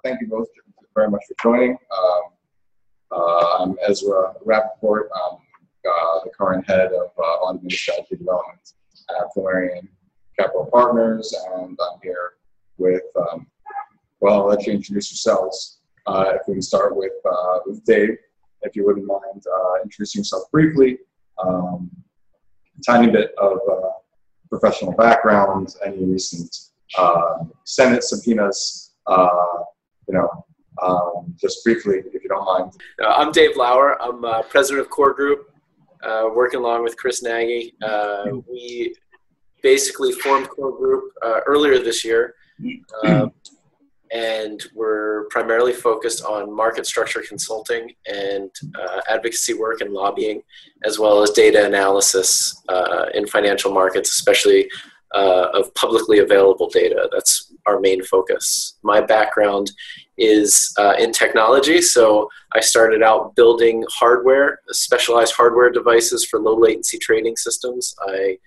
Thank you both very much for joining. I'm Ezra Rappaport. I'm the current head of automated strategy development at Valerian Capital Partners, and I'm here with, well, I'll let you introduce yourselves. If we can start with Dave, if you wouldn't mind introducing yourself briefly, a tiny bit of professional background, any recent Senate subpoenas, just briefly, if you don't mind. I'm Dave Lauer. I'm president of Core Group, working along with Chris Nagy. We basically formed Core Group earlier this year, and we're primarily focused on market structure consulting and advocacy work and lobbying, as well as data analysis in financial markets, especially of publicly available data. That's our main focus. My background is in technology, so I started out building hardware, specialized hardware devices for low latency trading systems. I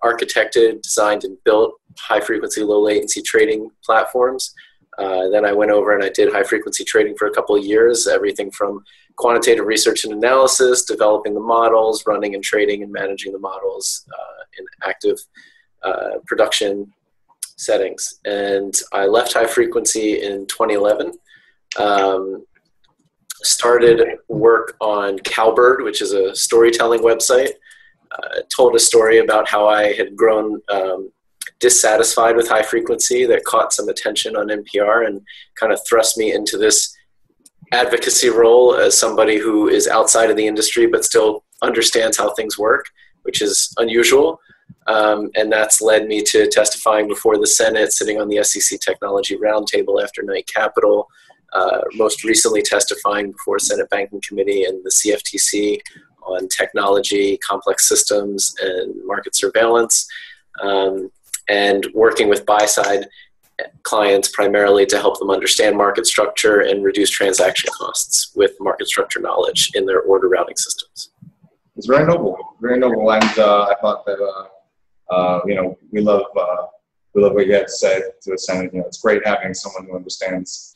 architected, designed, and built high-frequency, low-latency trading platforms. Then I went over and I did high-frequency trading for a couple of years, everything from quantitative research and analysis, developing the models, running and trading and managing the models in active production settings. And I left high-frequency in 2011. Started work on Cowbird, which is a storytelling website. Told a story about how I had grown dissatisfied with high frequency that caught some attention on NPR and kind of thrust me into this advocacy role as somebody who is outside of the industry but still understands how things work, which is unusual. And that's led me to testifying before the Senate, sitting on the SEC Technology Roundtable after Night Capital, most recently testifying before Senate Banking Committee and the CFTC on technology, complex systems, and market surveillance, and working with buy-side clients primarily to help them understand market structure and reduce transaction costs with market structure knowledge in their order routing systems. It's very noble, and I thought that we love what you had to say to the Senate. It's great having someone who understands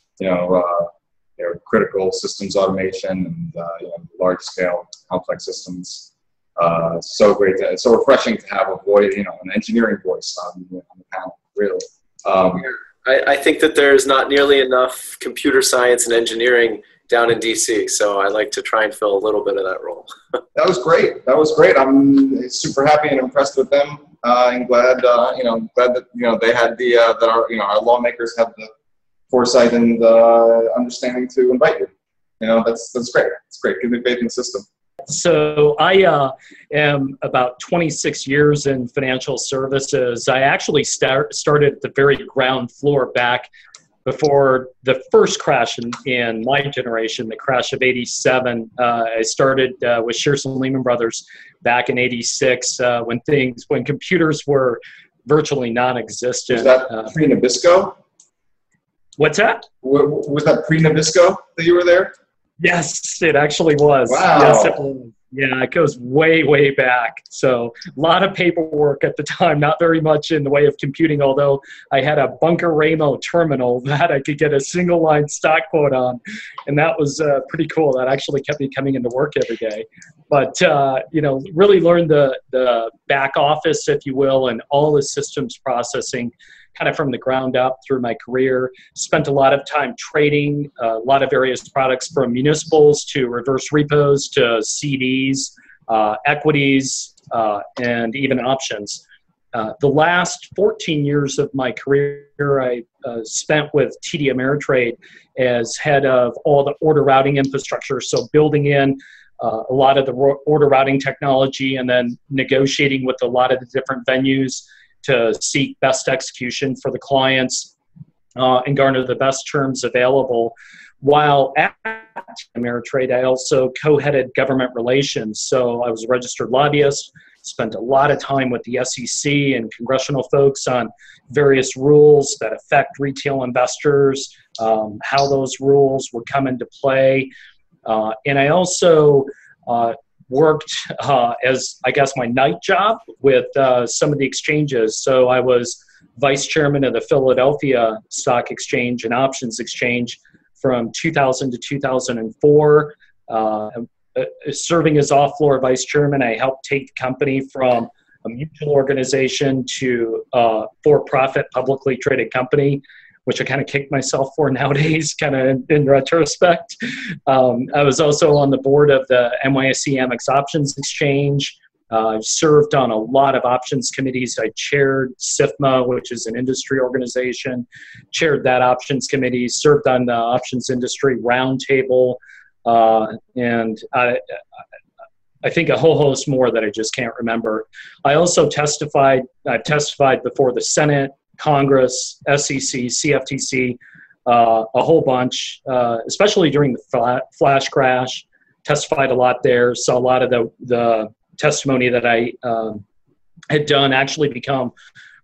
critical systems automation and large-scale complex systems. So great, it's so refreshing to have a voice, an engineering voice on the panel. Really, I think that there's not nearly enough computer science and engineering down in DC, so I like to try and fill a little bit of that role. That was great. I'm super happy and impressed with them, and glad that they had our lawmakers have the foresight and understanding to invite you. That's great. It's great. Give me faith in the system. So I am about 26 years in financial services. I actually started at the very ground floor back before the first crash in my generation, the crash of '87. I started with Shearson Lehman Brothers back in '86 when computers were virtually non-existent. Was that pre-Nabisco? What's that? Was that pre-Nabisco that you were there? Yes, it actually was. Wow. Yes, it was. Yeah, it goes way, way back. So a lot of paperwork at the time, not very much in the way of computing, although I had a Bunker Ramo terminal that I could get a single line stock quote on. And that was pretty cool. That actually kept me coming into work every day. But, really learned the back office, if you will, and all the systems processing kind of from the ground up through my career. Spent a lot of time trading a lot of various products from municipals to reverse repos to CDs, equities, and even options. The last 14 years of my career I spent with TD Ameritrade as head of all the order routing infrastructure, so building in a lot of the order routing technology and then negotiating with a lot of the different venues to seek best execution for the clients and garner the best terms available. While at Ameritrade, I also co-headed government relations. So I was a registered lobbyist, spent a lot of time with the SEC and congressional folks on various rules that affect retail investors, how those rules would come into play. And I also worked as, I guess, my night job with some of the exchanges. So I was vice chairman of the Philadelphia Stock Exchange and Options Exchange from 2000 to 2004. Serving as off-floor vice chairman, I helped take the company from a mutual organization to a for-profit publicly traded company, which I kind of kick myself for nowadays, kind of in retrospect. I was also on the board of the NYSE Amex Options Exchange. I've served on a lot of options committees. I chaired SIFMA, which is an industry organization, chaired that options committee, served on the Options Industry Roundtable, and I think a whole host more that I just can't remember. I also I've testified before the Senate, Congress, SEC, CFTC, a whole bunch, especially during the flash crash. Testified a lot there, saw a lot of the testimony that I had done actually become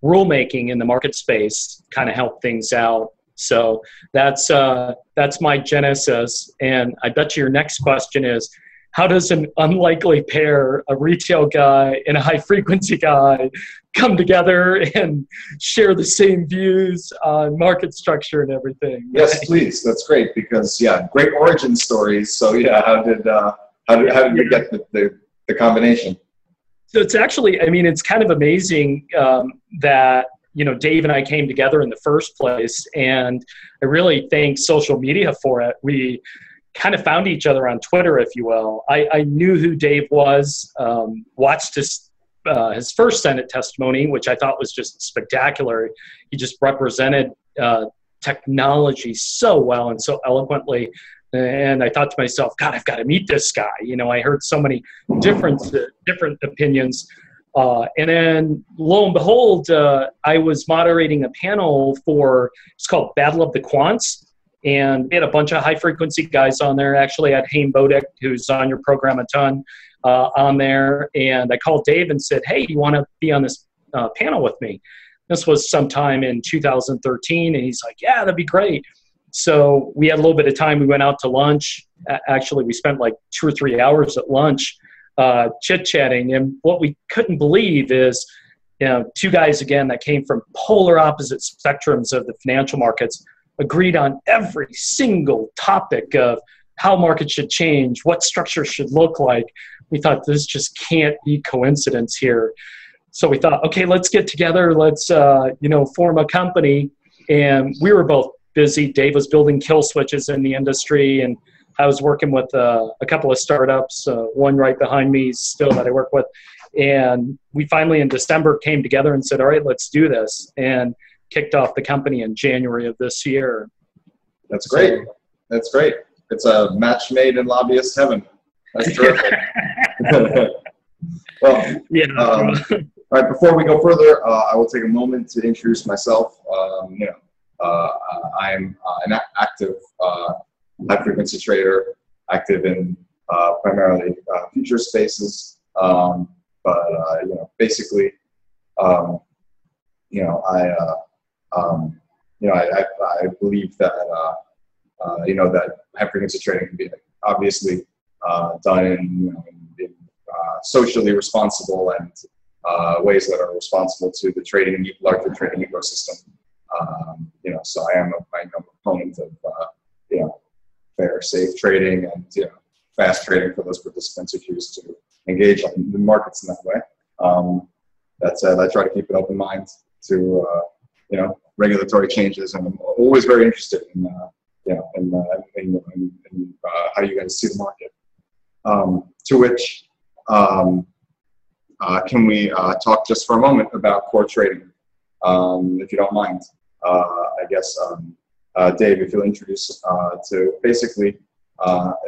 rulemaking in the market space, kind of help things out. So that's my genesis. And I bet your next question is, how does an unlikely pair, a retail guy and a high frequency guy, come together and share the same views on market structure and everything? Yes, please. That's great because great origin stories. So how did you get the combination? So it's actually, it's kind of amazing that Dave and I came together in the first place, and I really thank social media for it. We kind of found each other on Twitter, if you will. I knew who Dave was, watched his first Senate testimony, which I thought was just spectacular. He just represented technology so well and so eloquently. And I thought to myself, God, I've got to meet this guy. I heard so many different opinions. And then lo and behold, I was moderating a panel it's called Battle of the Quants. And we had a bunch of high-frequency guys on there. Actually, I had Haim Bodek, who's on your program a ton, on there. And I called Dave and said, hey, do you want to be on this panel with me? This was sometime in 2013. And he's like, yeah, that'd be great. So we had a little bit of time. We went out to lunch. Actually, we spent like 2 or 3 hours at lunch chit-chatting. And what we couldn't believe is, two guys, again, that came from polar opposite spectrums of the financial markets agreed on every single topic of how markets should change, what structure should look like. We thought this just can't be coincidence here. So we thought, okay, let's get together. Let's, form a company. And we were both busy. Dave was building kill switches in the industry, and I was working with a couple of startups, one right behind me still that I work with. And we finally in December came together and said, all right, let's do this. And kicked off the company in January of this year. That's great. That's great. It's a match made in lobbyist heaven. That's terrific. Well, all right, before we go further, I will take a moment to introduce myself. I'm an active high-frequency trader, active in primarily future spaces, basically, I believe that that high-frequency trading can be obviously done in socially responsible and ways that are responsible to the larger trading ecosystem. So I am a proponent of fair, safe trading and fast trading for those participants who choose to engage in the markets in that way. That said, I try to keep an open mind to regulatory changes, and I'm always very interested in how you guys see the market. To which, can we talk just for a moment about core trading, if you don't mind? I guess, Dave, if you'll introduce to basically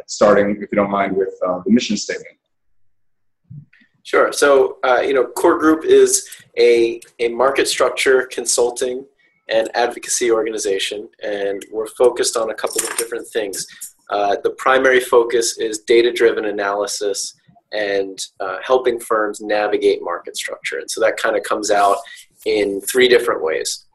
starting, if you don't mind, with the mission statement. Sure. So, Core Group is a market structure consulting and advocacy organization, and we're focused on a couple of different things. The primary focus is data-driven analysis and helping firms navigate market structure. And so that kind of comes out in 3 different ways.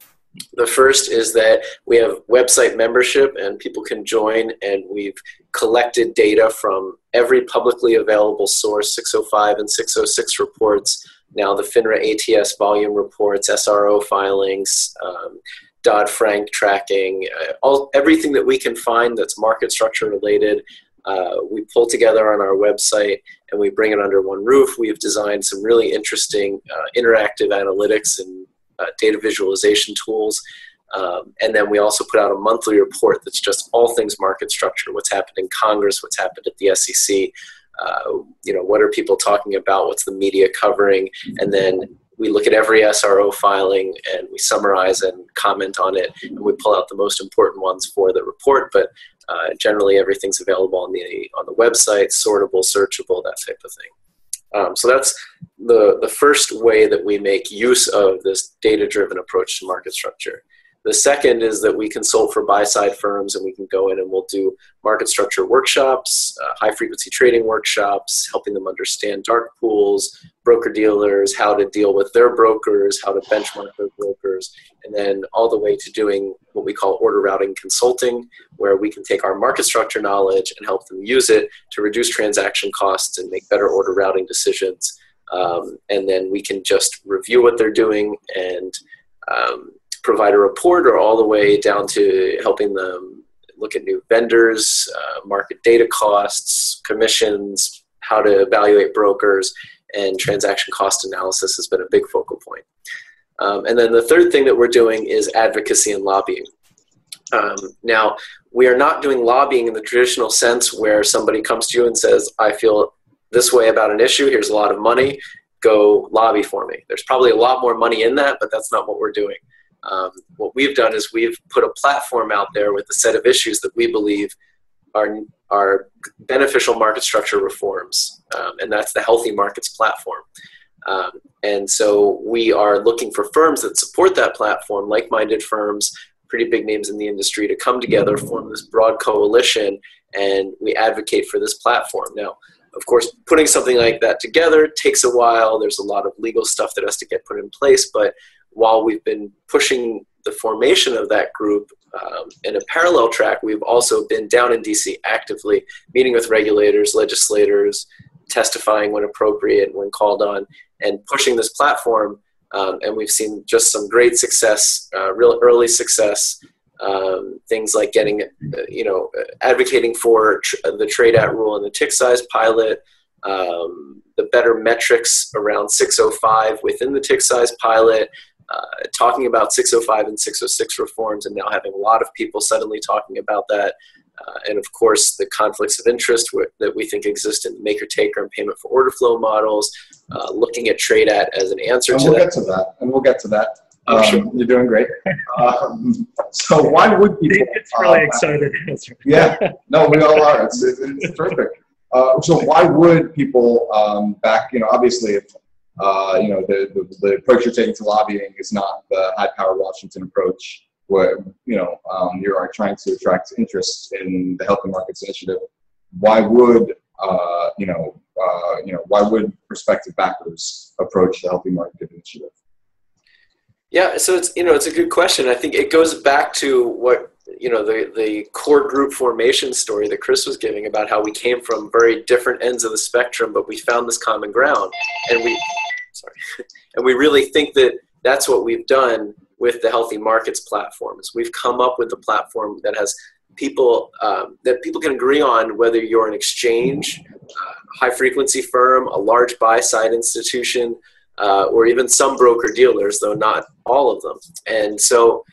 The first is that we have website membership and people can join, and we've collected data from every publicly available source, 605 and 606 reports, now the FINRA ATS volume reports, SRO filings, Dodd-Frank tracking, everything that we can find that's market structure related. We pull together on our website and we bring it under one roof. We've designed some really interesting interactive analytics and data visualization tools. And then we also put out a monthly report that's just all things market structure, what's happened in Congress, what's happened at the SEC, what are people talking about, what's the media covering, and then we look at every SRO filing and we summarize and comment on it, and we pull out the most important ones for the report, but generally everything's available on the website, sortable, searchable, that type of thing. So that's the first way that we make use of this data-driven approach to market structure. The second is that we consult for buy-side firms, and we can go in and we'll do market structure workshops, high-frequency trading workshops, helping them understand dark pools, broker-dealers, how to deal with their brokers, how to benchmark their brokers, and then all the way to doing what we call order routing consulting, where we can take our market structure knowledge and help them use it to reduce transaction costs and make better order routing decisions. And then we can just review what they're doing and provide a report, or all the way down to helping them look at new vendors, market data costs, commissions, how to evaluate brokers, and transaction cost analysis has been a big focal point. And then the third thing that we're doing is advocacy and lobbying. Now, we are not doing lobbying in the traditional sense where somebody comes to you and says, I feel this way about an issue, here's a lot of money, go lobby for me. There's probably a lot more money in that, but that's not what we're doing. What we've done is we've put a platform out there with a set of issues that we believe are beneficial market structure reforms, and that's the Healthy Markets platform. And so we are looking for firms that support that platform, like-minded firms, pretty big names in the industry, to come together, form this broad coalition, and we advocate for this platform. Now, of course, putting something like that together takes a while. There's a lot of legal stuff that has to get put in place, but while we've been pushing the formation of that group in a parallel track, we've also been down in DC actively meeting with regulators, legislators, testifying when appropriate, when called on, and pushing this platform. And we've seen just some great success, real early success, things like getting, advocating for the trade at rule and the tick size pilot, the better metrics around 605 within the tick size pilot, talking about 605 and 606 reforms, and now having a lot of people suddenly talking about that. And of course, the conflicts of interest that we think exist in the maker-taker and payment for order flow models, looking at trade at as an answer to that. We'll get to that. Sure. You're doing great. So why would people... It's really excited. Yeah, no, we all are. It's terrific. So why would people obviously, if the approach you're taking to lobbying is not the high-powered Washington approach, where you are trying to attract interest in the Healthy Markets Initiative. Why would why would prospective backers approach the Healthy Market Initiative? Yeah, so it's a good question. I think it goes back to what the core group formation story that Chris was giving about how we came from very different ends of the spectrum, but we found this common ground, and we really think that that's what we've done with the Healthy Markets platform. Is we've come up with a platform that has people that people can agree on, whether you're an exchange, high frequency firm, a large buy side institution, or even some broker dealers, though not all of them. And so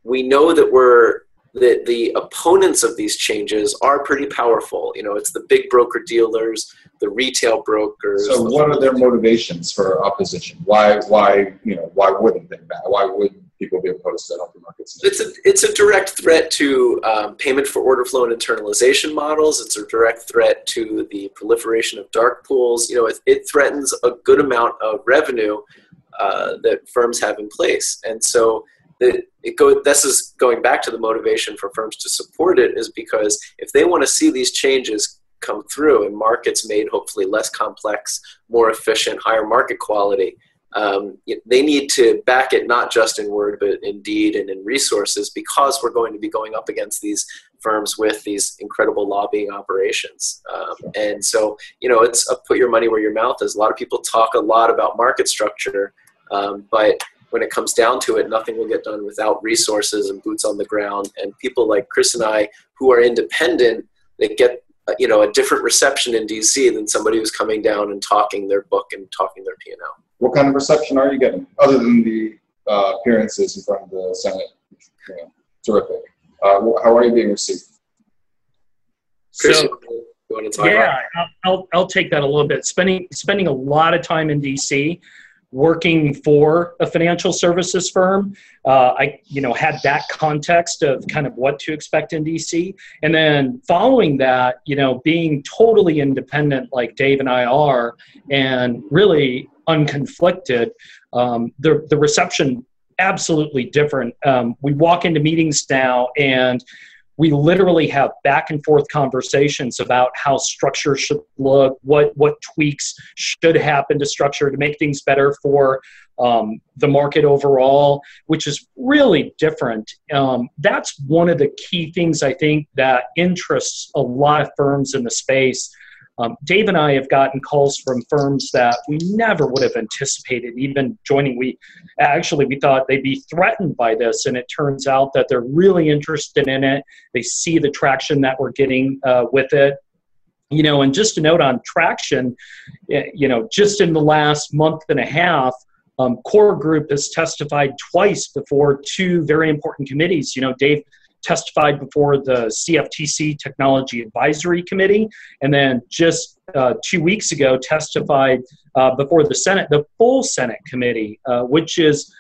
we know that the opponents of these changes are pretty powerful. It's the big broker dealers, the retail brokers. So what are their motivations for opposition? Why wouldn't they? Why would people be opposed to Healthy Markets? It's a direct threat to payment for order flow and internalization models. It's a direct threat to the proliferation of dark pools. It threatens a good amount of revenue that firms have in place. And so this is going back to the motivation for firms to support it, is because if they want to see these changes come through and markets made hopefully less complex, more efficient, higher market quality, they need to back it not just in word, but in deed and in resources, because we're going to be going up against these firms with these incredible lobbying operations. And so, it's put your money where your mouth is. A lot of people talk a lot about market structure, but when it comes down to it, nothing will get done without resources and boots on the ground. And people like Chris and I, who are independent, they get a different reception in DC than somebody who's coming down and talking their book and talking their P&L. What kind of reception are you getting, other than the appearances in front of the Senate? Terrific. How are you being received? Chris, you want to talk about? I'll take that a little bit. Spending a lot of time in DC, working for a financial services firm, I had that context of kind of what to expect in DC, and then following that, being totally independent like Dave and I are, and really unconflicted. The reception absolutely different. We walk into meetings now and we literally have back and forth conversations about how structure should look, what tweaks should happen to structure to make things better for the market overall, which is really different. That's one of the key things I think that interests a lot of firms in the space. Dave and I have gotten calls from firms that we never would have anticipated even joining. We thought they'd be threatened by this, and it turns out that they're really interested in it. They see the traction that we're getting with it. And just a note on traction, just in the last month and a half, Core Group has testified twice before two very important committees. Dave testified before the CFTC Technology Advisory Committee, and then just 2 weeks ago testified before the Senate, the full Senate committee, which is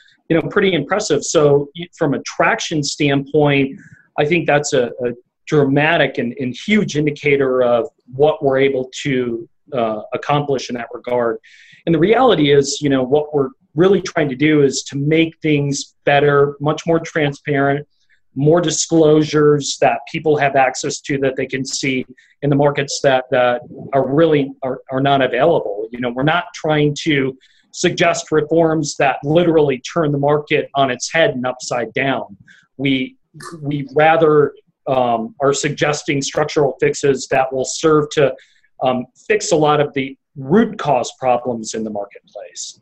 pretty impressive. So from a traction standpoint, I think that's a dramatic and huge indicator of what we're able to accomplish in that regard. And the reality is, what we're really trying to do is to make things better, much more transparent, more disclosures that people have access to that they can see in the markets that are not available. We're not trying to suggest reforms that literally turn the market on its head and upside down. We rather are suggesting structural fixes that will serve to fix a lot of the root cause problems in the marketplace.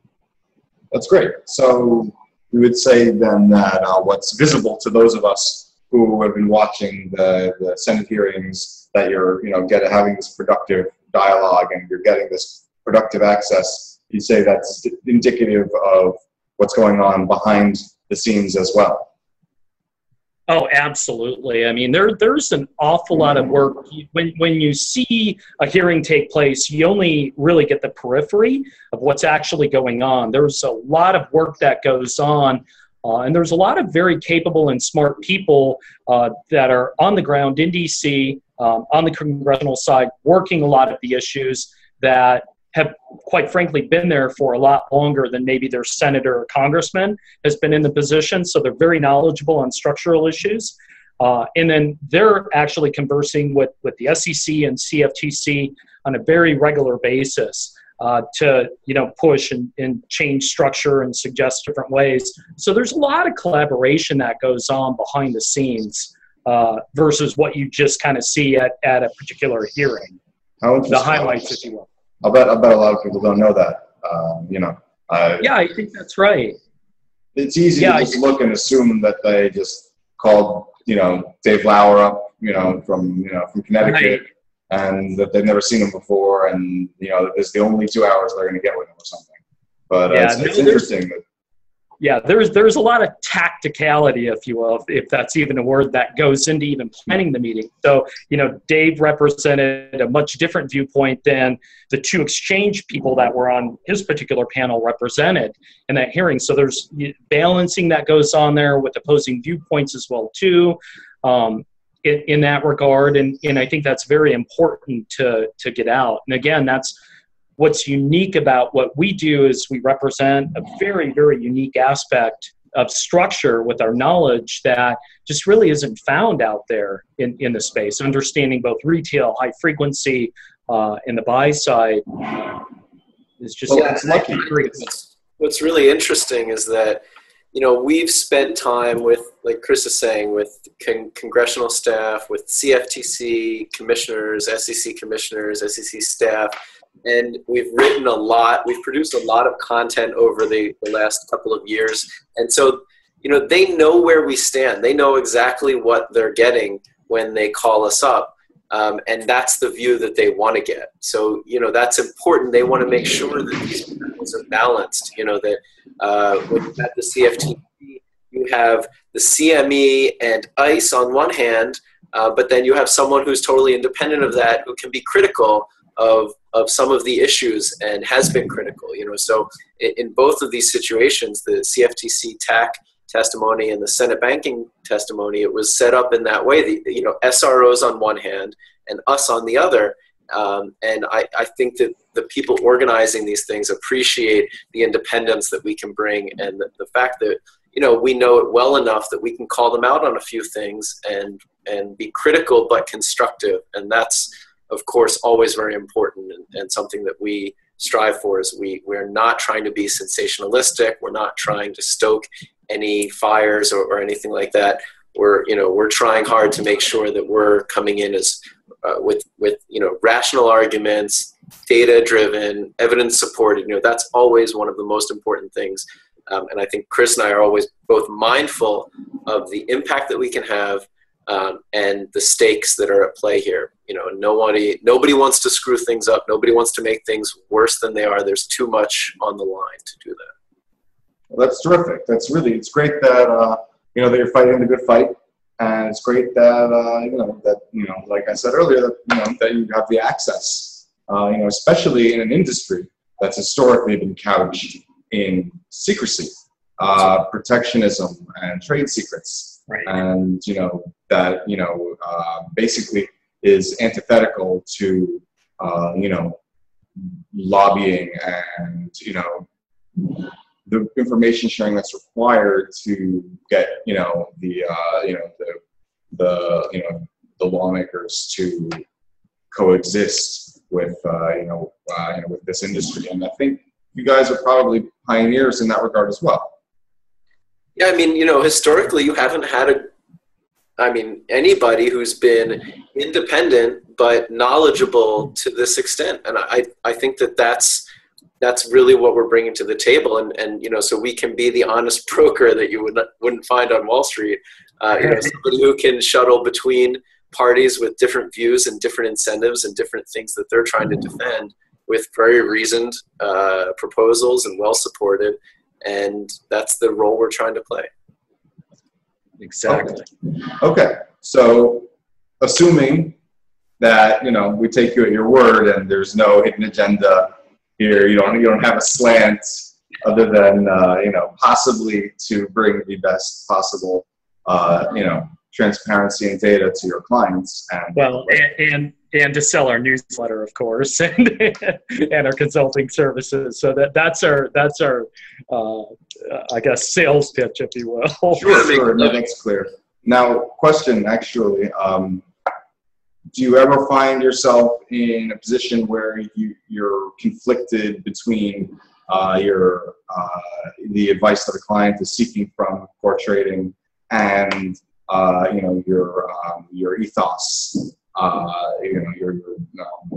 That's great. So we would say then that what's visible to those of us who have been watching the Senate hearings, that you're having this productive dialogue and you're getting this productive access, you'd say that's indicative of what's going on behind the scenes as well. Oh, absolutely. I mean, there's an awful lot of work. When you see a hearing take place, you only really get the periphery of what's actually going on. There's a lot of work that goes on, and there's a lot of very capable and smart people that are on the ground in D.C., on the congressional side, working a lot of the issues that have, quite frankly, been there for a lot longer than maybe their senator or congressman has been in the position. So they're very knowledgeable on structural issues. And then they're actually conversing with the SEC and CFTC on a very regular basis to push and change structure and suggest different ways. So there's a lot of collaboration that goes on behind the scenes versus what you just kind of see at a particular hearing. The highlights, if you will. I bet a lot of people don't know that. Yeah, I think that's right. It's easy to just look and assume that they just called, Dave Lauer up, from Connecticut, right, and that they've never seen him before, and it's the only 2 hours they're going to get with him or something. But it's interesting that. Yeah, there's a lot of tacticality, if you will, if that's even a word, that goes into even planning the meeting. So, Dave represented a much different viewpoint than the two exchange people that were on his particular panel represented in that hearing. So there's balancing that goes on there with opposing viewpoints as well, too, in that regard. And I think that's very important to get out. And again, that's what's unique about what we do is we represent a very, very unique aspect of structure with our knowledge that just really isn't found out there in the space. Understanding both retail, high frequency, and the buy side is just. Well, it's lucky. what's really interesting is that, we've spent time with, like Chris is saying, with congressional staff, with CFTC commissioners, SEC staff, and we've written a lot. We've produced a lot of content over the last couple of years. And so, they know where we stand. They know exactly what they're getting when they call us up. And that's the view that they want to get. So, that's important. They want to make sure that these panels are balanced. That when you have the CFTC, you have the CME and ICE on one hand, but then you have someone who's totally independent of that, who can be critical of some of the issues and has been critical. So in both of these situations, the CFTC TAC testimony and the Senate banking testimony, it was set up in that way. SROs on one hand and us on the other. And I think that the people organizing these things appreciate the independence that we can bring, and the fact that we know it well enough that we can call them out on a few things and be critical but constructive. And that's, of course, always very important, and something that we strive for. Is we're not trying to be sensationalistic. We're not trying to stoke any fires or anything like that. We're trying hard to make sure that we're coming in as with rational arguments, data driven, evidence supported. That's always one of the most important things. And I think Chris and I are always both mindful of the impact that we can have and the stakes that are at play here. Nobody wants to screw things up. Nobody wants to make things worse than they are. There's too much on the line to do that. Well, that's terrific. It's great that that you're fighting the good fight, and it's great that like I said earlier, that you have the access. Especially in an industry that's historically been couched in secrecy, protectionism, and trade secrets, right. And that basically is antithetical to lobbying and the information sharing that's required to get the lawmakers to coexist with with this industry. And I think you guys are probably pioneers in that regard as well. Yeah, historically you haven't had anybody who's been independent but knowledgeable to this extent. And I think that's really what we're bringing to the table. And so we can be the honest broker that you wouldn't find on Wall Street. Somebody who can shuttle between parties with different views and different incentives and different things that they're trying to defend with very reasoned proposals and well supported. And that's the role we're trying to play. Exactly. Okay. So assuming that, we take you at your word and there's no hidden agenda here, you don't have a slant other than, possibly to bring the best possible, transparency and data to your clients. And to sell our newsletter, of course, and our consulting services. So that's our I guess, sales pitch, if you will. Sure. No, that's clear. Now, question actually, do you ever find yourself in a position where you're conflicted between the advice that a client is seeking from core trading and your ethos?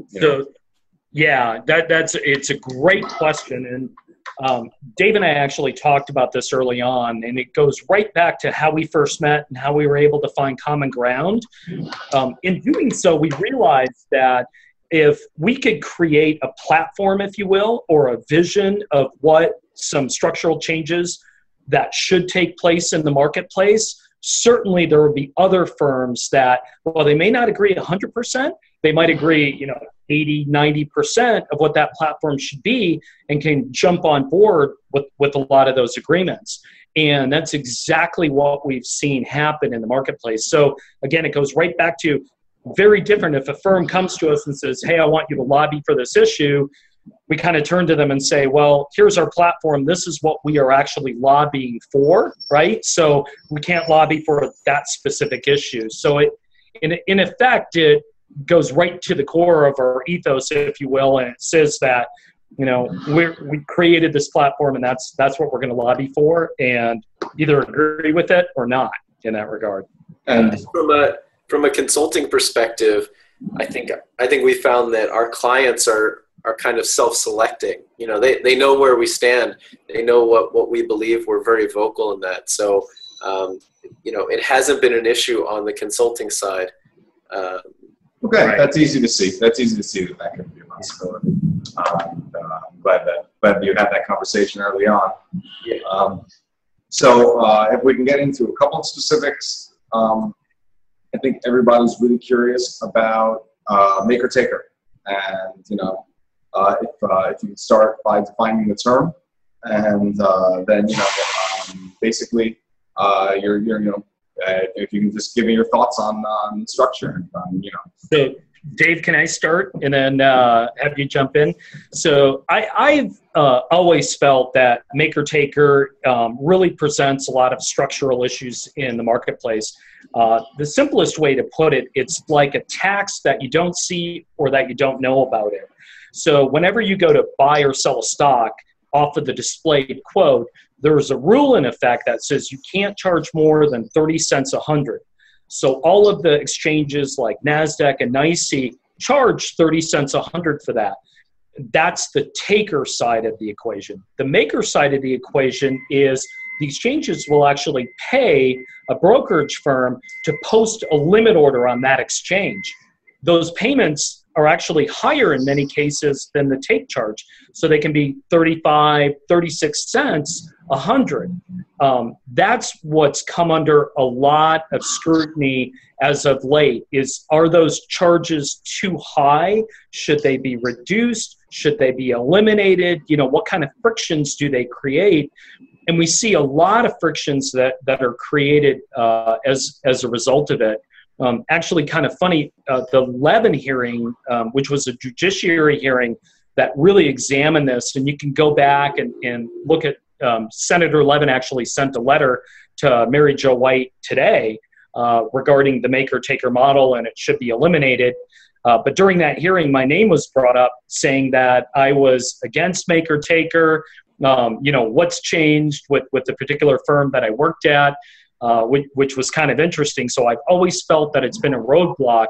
So, yeah, it's a great question, and Dave and I actually talked about this early on, and it goes right back to how we first met and how we were able to find common ground. In doing so, we realized that if we could create a platform, if you will, or a vision of what some structural changes that should take place in the marketplace, certainly there will be other firms that, while they may not agree 100%, they might agree, 80, 90% of what that platform should be, and can jump on board with a lot of those agreements. And that's exactly what we've seen happen in the marketplace. So again, it goes right back to very different. If a firm comes to us and says, hey, I want you to lobby for this issue, we kind of turn to them and say, well, here's our platform. This is what we are actually lobbying for, right? So we can't lobby for that specific issue. So in effect, it goes right to the core of our ethos, if you will, and it says that we created this platform, and that's what we're going to lobby for, and either agree with it or not in that regard. And from a consulting perspective, I think we found that our clients are kind of self-selecting. They know where we stand. They know what we believe. We're very vocal in that. So, it hasn't been an issue on the consulting side. Okay, right. That's easy to see. That could be a possibility. Glad you had that conversation early on. Yeah. So if we can get into a couple of specifics, I think everybody's really curious about maker taker, and if you can start by defining the term, and then basically if you can just give me your thoughts on the structure. So, Dave, can I start and then have you jump in? So I've always felt that maker-taker really presents a lot of structural issues in the marketplace. The simplest way to put it, it's like a tax that you don't see or that you don't know about it. So whenever you go to buy or sell a stock off of the displayed quote, there's a rule in effect that says you can't charge more than 30 cents a hundred. So all of the exchanges like NASDAQ and NYSE charge 30 cents a hundred for that. That's the taker side of the equation. The maker side of the equation is the exchanges will actually pay a brokerage firm to post a limit order on that exchange. Those payments are actually higher in many cases than the take charge. So they can be 35, 36 cents, 100. That's what's come under a lot of scrutiny as of late is, are those charges too high? Should they be reduced? Should they be eliminated? What kind of frictions do they create? And we see a lot of frictions that are created as a result of it. Actually, kind of funny, the Levin hearing, which was a judiciary hearing that really examined this, and you can go back and look at Senator Levin actually sent a letter to Mary Jo White today regarding the maker-taker model, and it should be eliminated. But during that hearing, my name was brought up saying that I was against maker-taker. What's changed with the particular firm that I worked at, which was kind of interesting. So I've always felt that it's been a roadblock.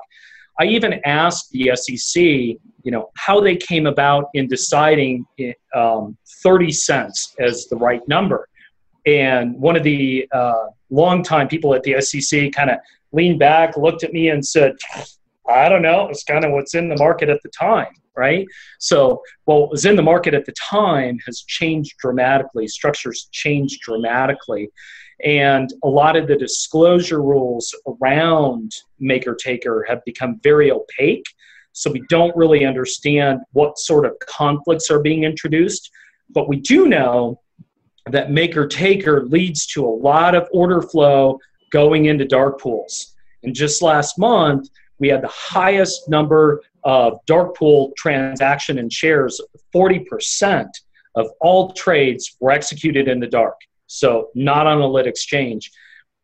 I even asked the SEC, how they came about in deciding 30 cents as the right number. And one of the longtime people at the SEC kind of leaned back, looked at me and said, I don't know, it's kind of what's in the market at the time, right? So what was in the market at the time has changed dramatically. Structures changed dramatically. And a lot of the disclosure rules around maker-taker have become very opaque. So we don't really understand what sort of conflicts are being introduced. But we do know that maker-taker leads to a lot of order flow going into dark pools. And just last month, we had the highest number of dark pool transaction and shares. 40% of all trades were executed in the dark. So not on a lit exchange.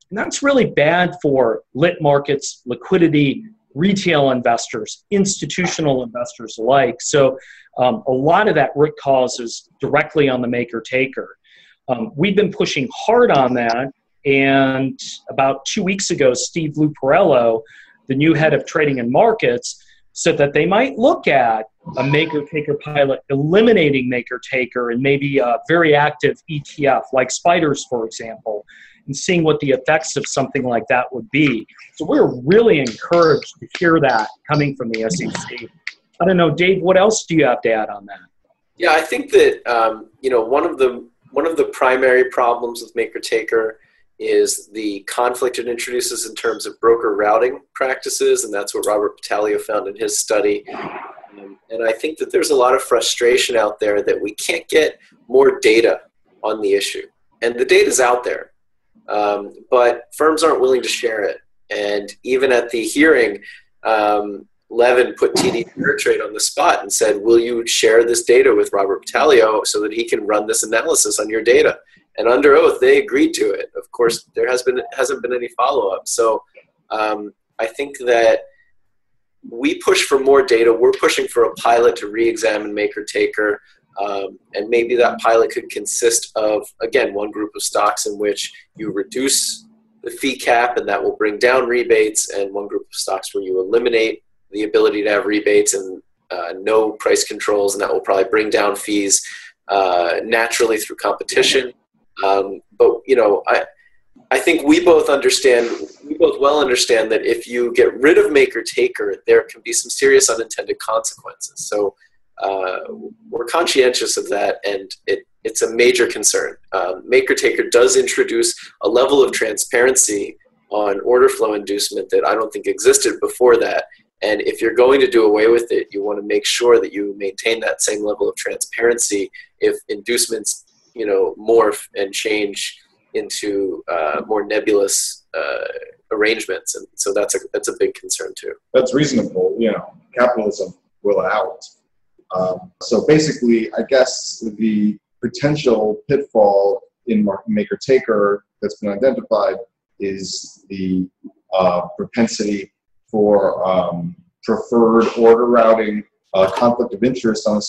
And that's really bad for lit markets, liquidity, retail investors, institutional investors alike. So a lot of that root cause is directly on the maker-taker. We've been pushing hard on that. And about 2 weeks ago, Steve Luparello, the new head of trading and markets, said that they might look at a maker-taker pilot, eliminating maker-taker, and maybe a very active ETF like spiders, for example, and seeing what the effects of something like that would be. So we're really encouraged to hear that coming from the SEC. I don't know, Dave, what else do you have to add on that? Yeah, I think that one of the primary problems with maker-taker is the conflict it introduces in terms of broker routing practices, and that's what Robert Battaglio found in his study. And I think that there's a lot of frustration out there that we can't get more data on the issue. And the data's out there, but firms aren't willing to share it. And even at the hearing, Levin put TD Ameritrade on the spot and said, will you share this data with Robert Battaglio so that he can run this analysis on your data? And under oath, they agreed to it. Of course, there hasn't been any follow-up. So I think that we push for more data. We're pushing for a pilot to re-examine maker-taker. And maybe that pilot could consist of, again, one group of stocks in which you reduce the fee cap and that will bring down rebates, and one group of stocks where you eliminate the ability to have rebates and no price controls, and that will probably bring down fees naturally through competition. But I think we both well understand that if you get rid of maker-taker, there can be some serious unintended consequences. So we're conscientious of that, and it's a major concern. Maker-taker does introduce a level of transparency on order flow inducement that I don't think existed before that. And if you're going to do away with it, you want to make sure that you maintain that same level of transparency if inducements, morph and change into more nebulous arrangements. And so that's a big concern too. That's reasonable. Capitalism will out. So basically, I guess the potential pitfall in maker-taker that's been identified is the propensity for preferred order routing, conflict of interest on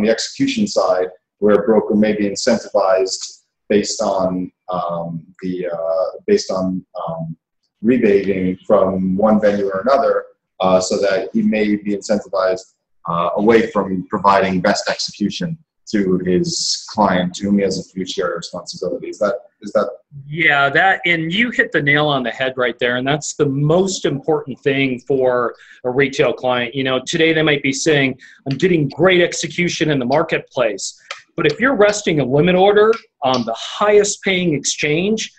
the execution side, where a broker may be incentivized based on rebating from one venue or another, so that he may be incentivized away from providing best execution to his client, to whom he has a fiduciary responsibility. Is that? Yeah, and you hit the nail on the head right there, and that's the most important thing for a retail client. Today they might be saying, I'm getting great execution in the marketplace, but if you're resting a limit order on the highest paying exchange,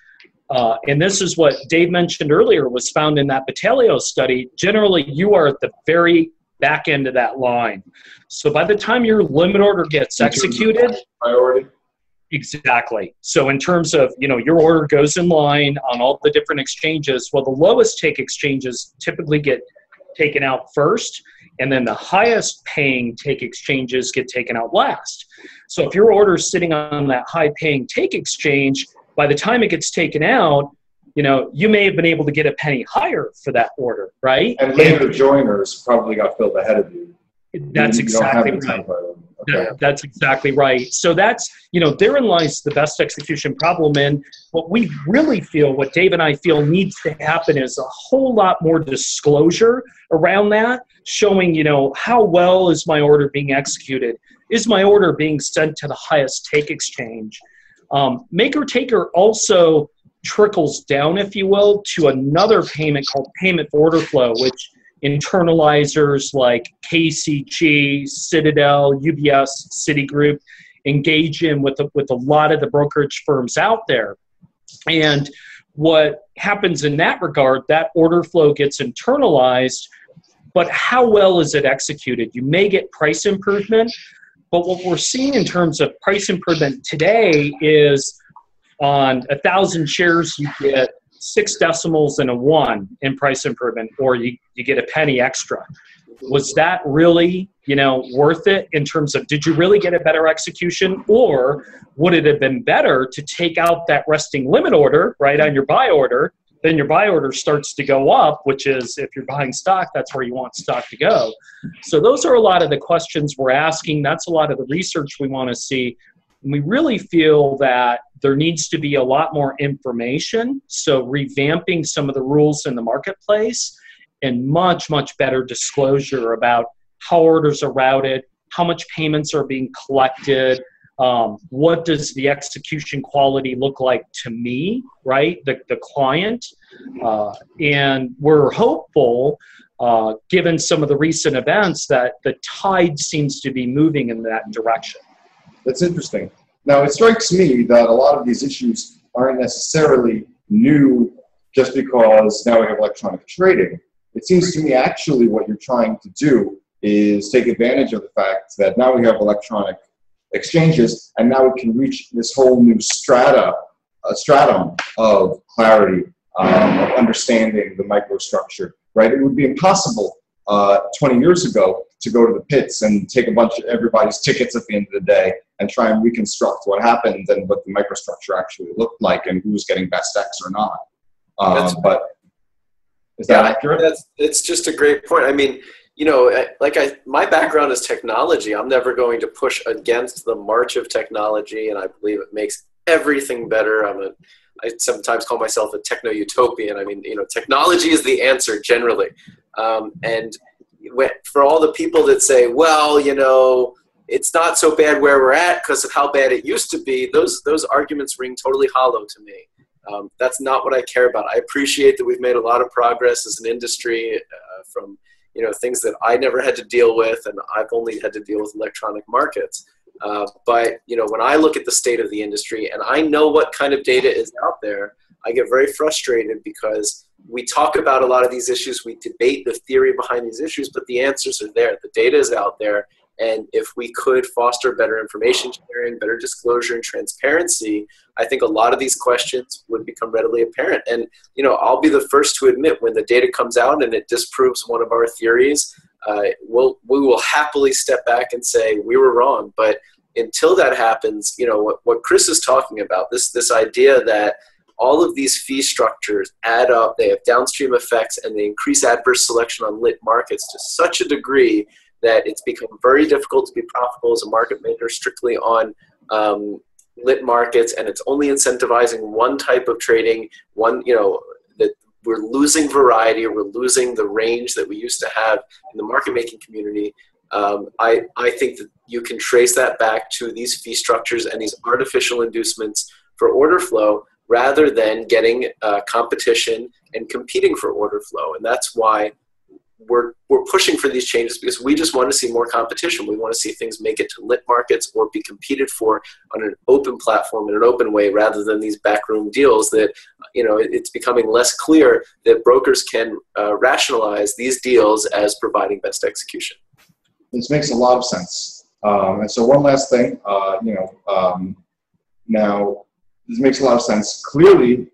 and this is what Dave mentioned earlier, was found in that Battaglio study, generally you are at the very back end of that line. So by the time your limit order gets executed, priority. Exactly. So in terms of, your order goes in line on all the different exchanges, well, the lowest take exchanges typically get taken out first, and then the highest paying take exchanges get taken out last. So if your order is sitting on that high paying take exchange, by the time it gets taken out, you may have been able to get a penny higher for that order, right? And later joiners probably got filled ahead of you. That's exactly right. Okay. That's exactly right. So that's, therein lies the best execution problem. And what we really feel, what Dave and I feel needs to happen is a whole lot more disclosure around that, showing, how well is my order being executed? Is my order being sent to the highest take exchange? Maker-taker also trickles down, if you will, to another payment called payment for order flow, which internalizers like KCG, Citadel, UBS, Citigroup engage in with a lot of the brokerage firms out there. And what happens in that regard, that order flow gets internalized, but how well is it executed? You may get price improvement, but what we're seeing in terms of price improvement today is on 1,000 shares, you get 6 decimals and a 1 in price improvement, or you get a penny extra. Was that really, worth it in terms of, did you really get a better execution, or would it have been better to take out that resting limit order, right, on your buy order? Then your buy order starts to go up, which is, if you're buying stock, that's where you want stock to go. So those are a lot of the questions we're asking. That's a lot of the research we want to see. And we really feel that there needs to be a lot more information, so revamping some of the rules in the marketplace and much, much better disclosure about how orders are routed, how much payments are being collected, what does the execution quality look like to me, right, the client. And we're hopeful, given some of the recent events, that the tide seems to be moving in that direction. That's interesting. Now, it strikes me that a lot of these issues aren't necessarily new just because now we have electronic trading. It seems to me actually what you're trying to do is take advantage of the fact that now we have electronic exchanges, and now we can reach this whole new stratum of clarity, of understanding the microstructure, right? It would be impossible 20 years ago to go to the pits and take a bunch of everybody's tickets at the end of the day and try and reconstruct what happened and what the microstructure actually looked like and who was getting best X or not. But is that accurate? It's just a great point. I mean, my background is technology. I'm never going to push against the march of technology, and I believe it makes everything better. I sometimes call myself a techno-utopian. I mean, technology is the answer generally. And for all the people that say, well, it's not so bad where we're at because of how bad it used to be, those arguments ring totally hollow to me. That's not what I care about. I appreciate that we've made a lot of progress as an industry from things that I never had to deal with, and I've only had to deal with electronic markets. But when I look at the state of the industry and I know what kind of data is out there, I get very frustrated because we talk about a lot of these issues, we debate the theory behind these issues, but the answers are there. The data is out there. And if we could foster better information sharing, better disclosure and transparency, I think a lot of these questions would become readily apparent. And, I'll be the first to admit when the data comes out and it disproves one of our theories, we will happily step back and say we were wrong. But until that happens, what Chris is talking about, this idea that all of these fee structures add up, they have downstream effects, and they increase adverse selection on lit markets to such a degree that it's become very difficult to be profitable as a market maker strictly on lit markets, and it's only incentivizing one type of trading, that we're losing variety, or we're losing the range that we used to have in the market making community. I think that you can trace that back to these fee structures and these artificial inducements for order flow rather than getting competition and competing for order flow. And that's why we're pushing for these changes, because we just want to see more competition. We want to see things make it to lit markets or be competed for on an open platform in an open way, rather than these backroom deals that, it's becoming less clear that brokers can rationalize these deals as providing best execution. This makes a lot of sense. And so one last thing, now this makes a lot of sense. Clearly,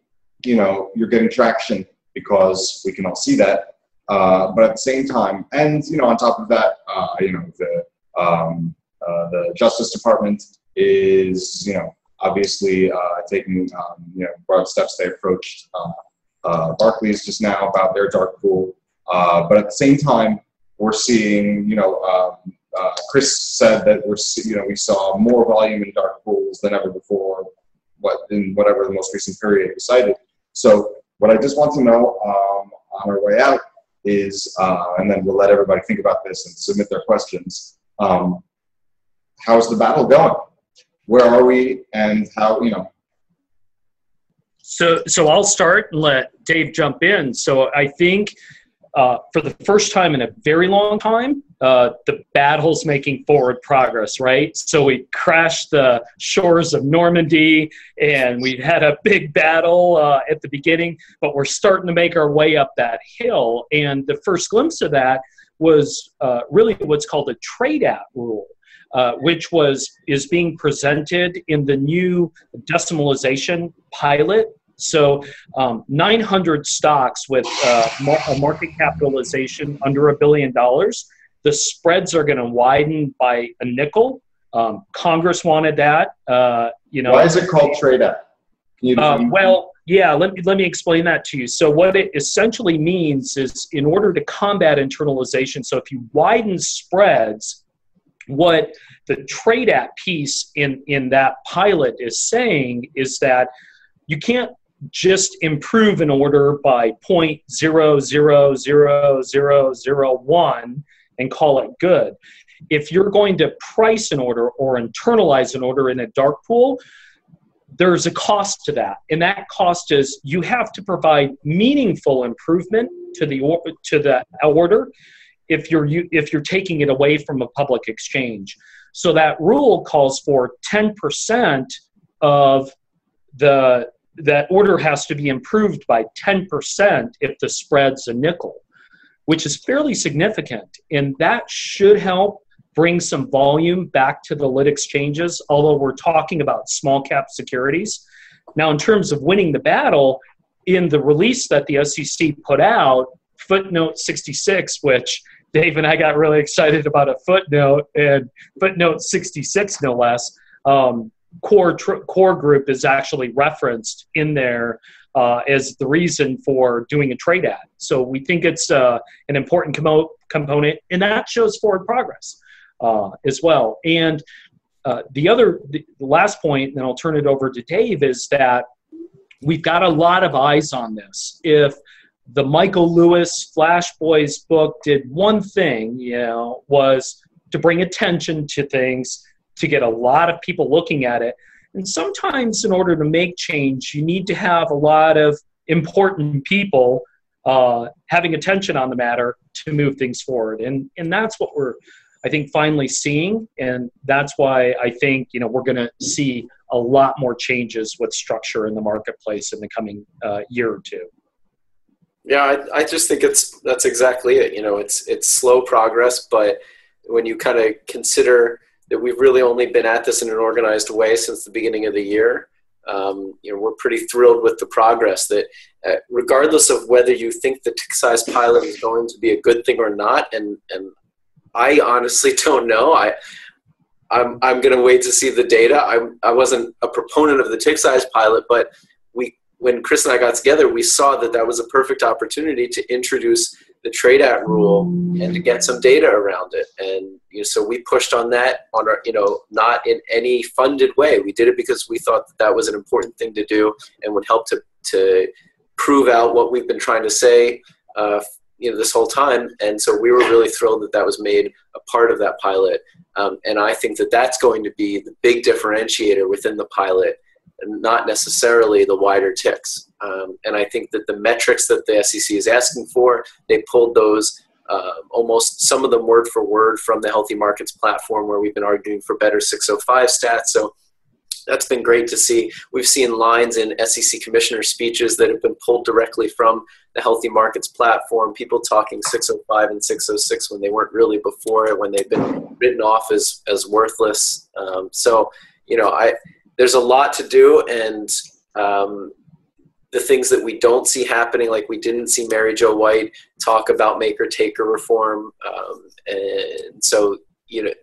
you're getting traction because we can all see that. But at the same time, and on top of that, the Justice Department is obviously taking broad steps. They approached Barclays just now about their dark pool, but at the same time, we're seeing Chris said that we saw more volume in dark pools than ever before, in whatever the most recent period was cited. So what I just want to know on our way out is, and then we'll let everybody think about this and submit their questions. How's the battle going? Where are we, and how, So I'll start and let Dave jump in. So I think for the first time in a very long time, the battle's making forward progress, right? So we crashed the shores of Normandy, and we had a big battle at the beginning, but we're starting to make our way up that hill. And the first glimpse of that was really what's called a trade at rule, which is being presented in the new decimalization pilot. So 900 stocks with a market capitalization under $1 billion. The spreads are going to widen by a nickel. Congress wanted that. Why is it called trade at? Well, yeah, let me explain that to you. So what it essentially means is, in order to combat internalization, so if you widen spreads, what the trade at piece in that pilot is saying is that you can't just improve an order by 0.000001 and call it good. If you're going to price an order or internalize an order in a dark pool, there's a cost to that. And that cost is you have to provide meaningful improvement to the order if you're taking it away from a public exchange. So that rule calls for 10% of that order has to be improved by 10% if the spread's a nickel, which is fairly significant. And that should help bring some volume back to the lit exchanges, although we're talking about small cap securities. Now, in terms of winning the battle, in the release that the SEC put out, footnote 66, which Dave and I got really excited about a footnote, and footnote 66, no less, core group is actually referenced in there as the reason for doing a trade at. So we think it's an important component, and that shows forward progress as well. And the last point, and then I'll turn it over to Dave, is that we've got a lot of eyes on this. If the Michael Lewis Flash Boys book did one thing, was to bring attention to things, to get a lot of people looking at it. And sometimes in order to make change, you need to have a lot of important people having attention on the matter to move things forward. And that's what we're, I think, finally seeing. And that's why I think, we're going to see a lot more changes with structure in the marketplace in the coming year or two. Yeah, I just think that's exactly it. It's slow progress, but when you kind of consider that we've really only been at this in an organized way since the beginning of the year, we're pretty thrilled with the progress. That regardless of whether you think the tick size pilot is going to be a good thing or not, and I honestly don't know. I'm going to wait to see the data. I wasn't a proponent of the tick size pilot, but when Chris and I got together, we saw that was a perfect opportunity to introduce the trade at rule and to get some data around it. And so we pushed on that on our, not in any funded way. We did it because we thought that was an important thing to do and would help to prove out what we've been trying to say, this whole time. And so we were really thrilled that was made a part of that pilot. And I think that's going to be the big differentiator within the pilot, and not necessarily the wider ticks. And I think that the metrics that the SEC is asking for, they pulled those almost some of them word for word from the Healthy Markets platform, where we've been arguing for better 605 stats. So that's been great to see. We've seen lines in SEC commissioner speeches that have been pulled directly from the Healthy Markets platform, people talking 605 and 606 when they weren't really before it, when they've been written off as worthless. There's a lot to do, and the things that we don't see happening, like we didn't see Mary Jo White talk about maker-taker reform, and so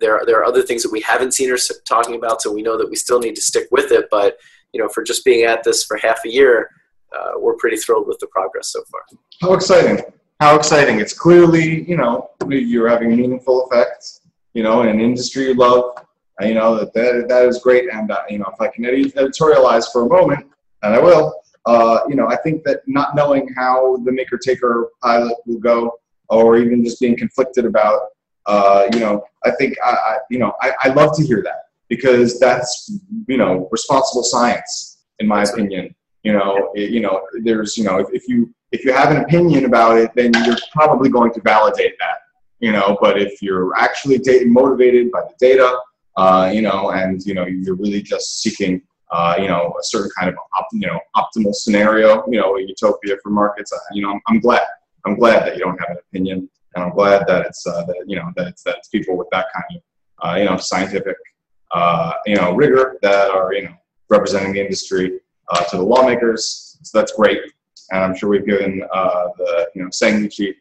there are other things that we haven't seen her talking about, so we know that we still need to stick with it. But for just being at this for half a year, we're pretty thrilled with the progress so far. How exciting! How exciting! It's clearly you're having meaningful effects. In an industry you love. That is great, and if I can editorialize for a moment, and I will, I think that not knowing how the maker-taker pilot will go, or even just being conflicted about, I think I love to hear that, because that's responsible science, in my opinion. There's if you have an opinion about it, then you're probably going to validate that. But if you're actually motivated by the data. And you're really just seeking, a certain kind of, optimal scenario, a utopia for markets. I'm glad that you don't have an opinion, and I'm glad that it's that it's people with that kind of, scientific, rigor that are, representing the industry to the lawmakers. So that's great, and I'm sure we've given the Sanguichi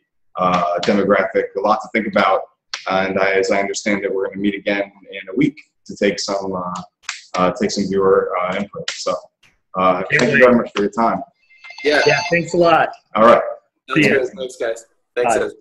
demographic a lot to think about. And as I understand it, we're going to meet again in a week to take some viewer input. So thank you very much for your time. Yeah. Thanks a lot. All right. Thanks, guys. Thanks, Bye. guys.